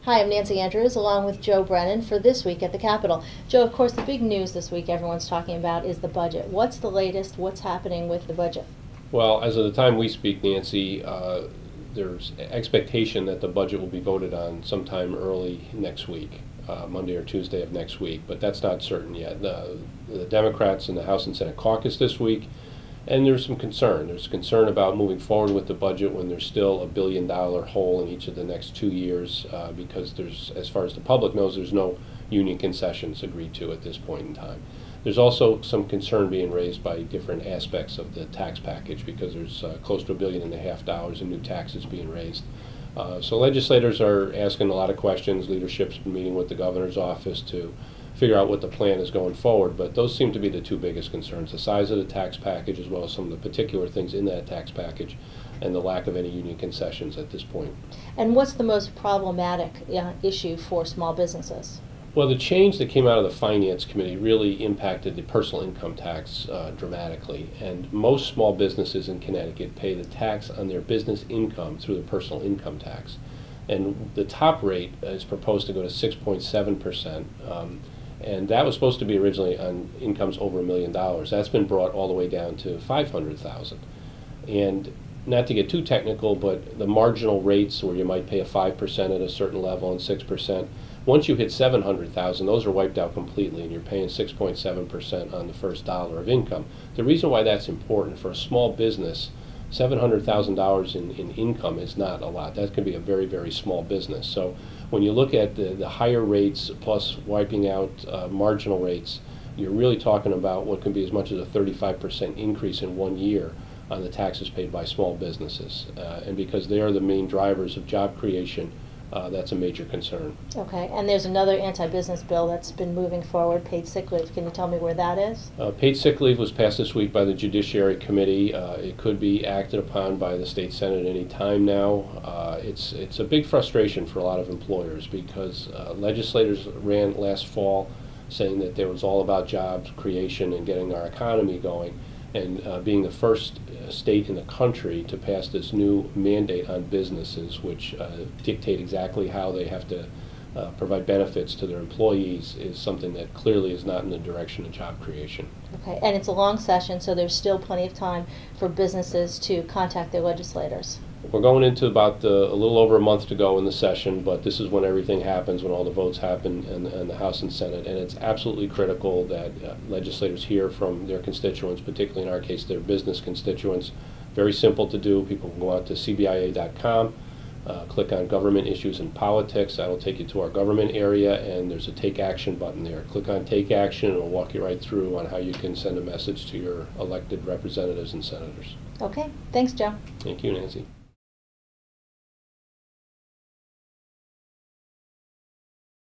Hi, I'm Nancy Andrews along with Joe Brennan for This Week at the Capitol. Joe, of course, the big news this week everyone's talking about is the budget. What's the latest? What's happening with the budget? Well, as of the time we speak, Nancy, there's expectation that the budget will be voted on sometime early next week, Monday or Tuesday of next week, but that's not certain yet. The Democrats in the House and Senate caucus this week, and there's some concern. There's concern about moving forward with the budget when there's still $1 billion hole in each of the next 2 years because there's, as far as the public knows, there's no union concessions agreed to at this point in time. There's also some concern being raised by different aspects of the tax package because there's close to $1.5 billion in new taxes being raised. So legislators are asking a lot of questions. Leadership's been meeting with the governor's office to figure out what the plan is going forward, but those seem to be the two biggest concerns: the size of the tax package as well as some of the particular things in that tax package and the lack of any union concessions at this point. And what's the most problematic issue for small businesses? Well, the change that came out of the Finance Committee really impacted the personal income tax dramatically, and most small businesses in Connecticut pay the tax on their business income through the personal income tax. And the top rate is proposed to go to 6.7%, and that was supposed to be originally on incomes over $1 million. That's been brought all the way down to $500,000. And not to get too technical, but the marginal rates where you might pay a 5% at a certain level and 6%, once you hit $700,000, those are wiped out completely, and you're paying 6.7% on the first dollar of income. The reason why that's important for a small business, $700,000 in income is not a lot. That could be a very, very small business. So when you look at the higher rates plus wiping out marginal rates, you're really talking about what can be as much as a 35% increase in 1 year on the taxes paid by small businesses. And because they are the main drivers of job creation, that's a major concern. Okay, and there's another anti-business bill that's been moving forward, paid sick leave. Can you tell me where that is? Paid sick leave was passed this week by the Judiciary Committee. It could be acted upon by the state Senate any time now. It's a big frustration for a lot of employers because legislators ran last fall saying that there was all about jobs creation and getting our economy going, and being the first state in the country to pass this new mandate on businesses, which dictate exactly how they have to provide benefits to their employees, is something that clearly is not in the direction of job creation. Okay, and it's a long session, so there's still plenty of time for businesses to contact their legislators. We're going into about a little over a month to go in the session, but this is when everything happens, when all the votes happen in the House and Senate, and it's absolutely critical that legislators hear from their constituents, particularly in our case their business constituents. Very simple to do. People can go out to CBIA.com, click on Government Issues and Politics. That'll take you to our government area, and there's a Take Action button there. Click on Take Action, and it'll walk you right through on how you can send a message to your elected representatives and senators. Okay, thanks, Joe. Thank you, Nancy.